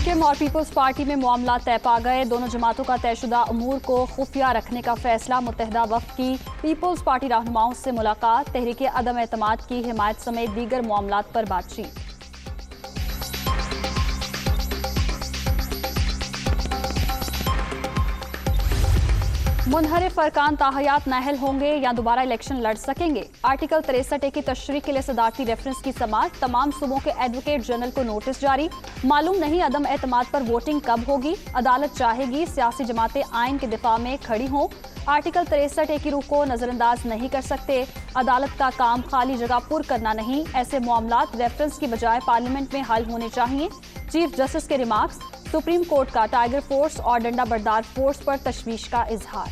MQM और peoples party में मामला तय पा गए। दोनों जमातों का तयशुदा अमूर को खुफिया रखने का फैसला। मुत्तहिदा वफ्द की पीपल्स पार्टी रहनुमाओं से मुलाकात। तहरीक अदम एतमाद की हिमायत समेत दीगर मामलात पर बातचीत। मुनहरिफ अरकान ताहयात नाअहल होंगे या दोबारा इलेक्शन लड़ सकेंगे। आर्टिकल 63A की तशरीह के लिए सदारती रेफरेंस की समाअत। तमाम सूबों के एडवोकेट जनरल को नोटिस जारी। मालूम नहीं अदम एतमाद पर वोटिंग कब होगी। अदालत चाहेगी सियासी जमातें आइन के दिफा में खड़ी हों। आर्टिकल 63A की रूह को नजरअंदाज नहीं कर सकते। अदालत का काम खाली जगह पुर करना नहीं। ऐसे मामलात रेफरेंस की बजाय पार्लियामेंट में हल होने चाहिए। चीफ जस्टिस के रिमार्क्स। सुप्रीम कोर्ट का टाइगर फोर्स और डंडा बरदार फोर्स पर तशवीश का इजहार।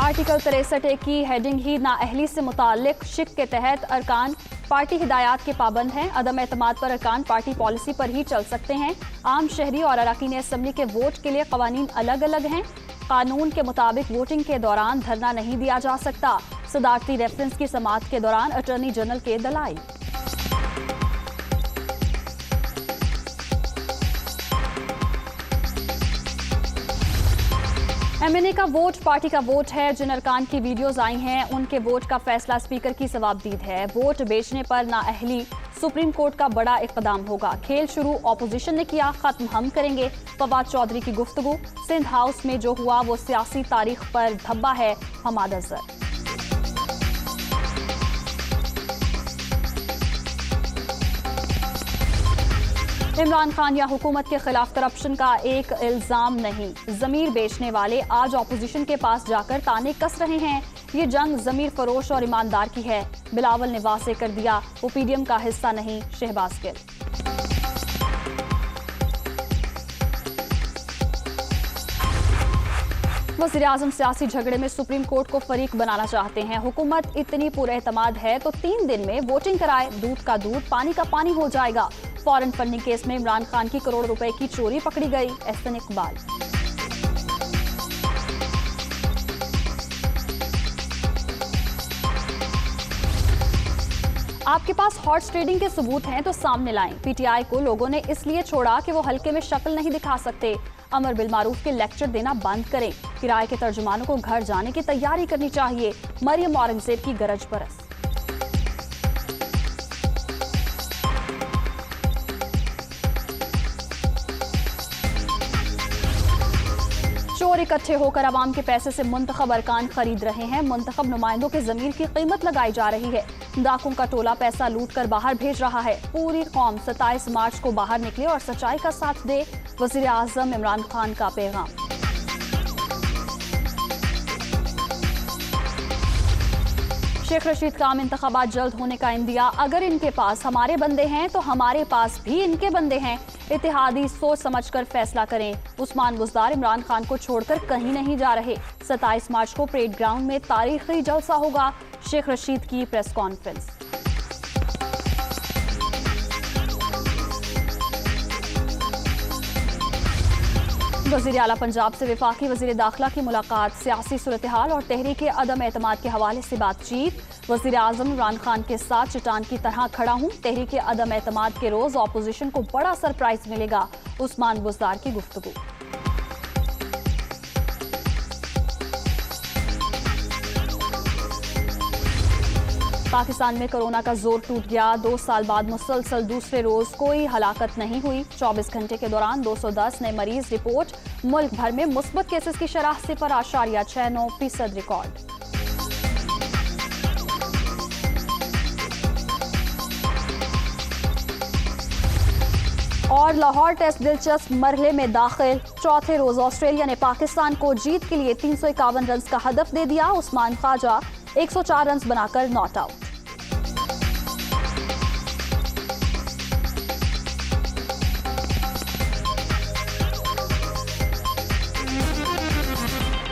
आर्टिकल 63A की हेडिंग ही नाअहली से मुताल्लिक शिक के तहत अरकान पार्टी हिदायत के पाबंद हैं। अदम एतमाद पर अरकान पार्टी पॉलिसी पर ही चल सकते हैं। आम शहरी और अरकान असम्बली के वोट के लिए कवानीन अलग अलग हैं। कानून के मुताबिक वोटिंग के दौरान धरना नहीं दिया जा सकता। सदारती रेफरेंस की समाअत के दौरान अटॉर्नी जनरल के दलाइल। एमएनए का वोट पार्टी का वोट है। जिन अरकान की वीडियोज आई हैं उनके वोट का फैसला स्पीकर की जवाबदीद है। वोट बेचने पर नाअहली सुप्रीम कोर्ट का बड़ा इक़दाम होगा। खेल शुरू ऑपोजिशन ने किया, खत्म हम करेंगे। फवाद चौधरी की गुफ्तगू। सिंध हाउस में जो हुआ वो सियासी तारीख पर धब्बा है। हमाद अजहर। इमरान खान या हुकूमत के खिलाफ करप्शन का एक इल्जाम नहीं। जमीर बेचने वाले आज ऑपोजिशन के पास जाकर ताने कस रहे हैं। ये जंग जमीर फरोश और ईमानदार की है। बिलावल ने वाज़ेह कर दिया वो पीडीएम का हिस्सा नहीं। शहबाज गिल। वज़ीर-ए-आज़म सियासी झगड़े में सुप्रीम कोर्ट को फरीक बनाना चाहते हैं। हुकूमत इतनी पुरएतमाद है तो 3 दिन में वोटिंग कराए। दूध का दूध पानी का पानी हो जाएगा। फॉरेन फंडिंग केस में इमरान खान की करोड़ रुपए की चोरी पकड़ी गई। एहसन इकबाल। आपके पास हॉर्स ट्रेडिंग के सबूत हैं तो सामने लाएं। पीटीआई को लोगों ने इसलिए छोड़ा कि वो हल्के में शक्ल नहीं दिखा सकते। अमर बिल मारूफ के लेक्चर देना बंद करें। किराए के तर्जुमानों को घर जाने की तैयारी करनी चाहिए। मरियम औरंगजेब की गरज बरस। चोर इकट्ठे होकर आवाम के पैसे से मुंतखब अरकान खरीद रहे हैं। मुंतखब नुमाइंदों के जमीर की कीमत लगाई जा रही है। डाकुओं का टोला पैसा लूट कर बाहर भेज रहा है। पूरी कौम 27 मार्च को बाहर निकले और सच्चाई का साथ दे। वज़ीर आज़म इमरान खान का पैगाम। शेख रशीद का आम इंतखाबात जल्द होने का इंदिया। अगर इनके पास हमारे बंदे हैं तो हमारे पास भी इनके बंदे हैं। इत्तेहादी सोच समझकर फैसला करें। उस्मान बुज़दार इमरान खान को छोड़कर कहीं नहीं जा रहे। 27 मार्च को परेड ग्राउंड में तारीखी जलसा होगा। शेख रशीद की प्रेस कॉन्फ्रेंस। वज़ीर आला पंजाब से वफाकी वज़ीर दाखिला की मुलाकात। सियासी सूरत हाल और तहरीक अदम एतमाद के हवाले से बातचीत। वज़ीर आज़म इमरान खान के साथ चट्टान की तरह खड़ा हूँ। तहरीक अदम एतमाद के रोज ऑपोजिशन को बड़ा सरप्राइज मिलेगा। उस्मान बुज़दार की गुफ्तगू। पाकिस्तान में कोरोना का जोर टूट गया। 2 साल बाद मुसलसल दूसरे रोज कोई हलाकत नहीं हुई। 24 घंटे के दौरान 210 नए मरीज रिपोर्ट। मुल्क भर में मुस्बत केसेस की शरह 0.69% रिकॉर्ड। और लाहौर टेस्ट दिलचस्प मरहले में दाखिल। चौथे रोज ऑस्ट्रेलिया ने पाकिस्तान को जीत के लिए 351 रन का हदफ दे दिया। उस्मान ख्वाजा 104 रन बनाकर नॉट आउट।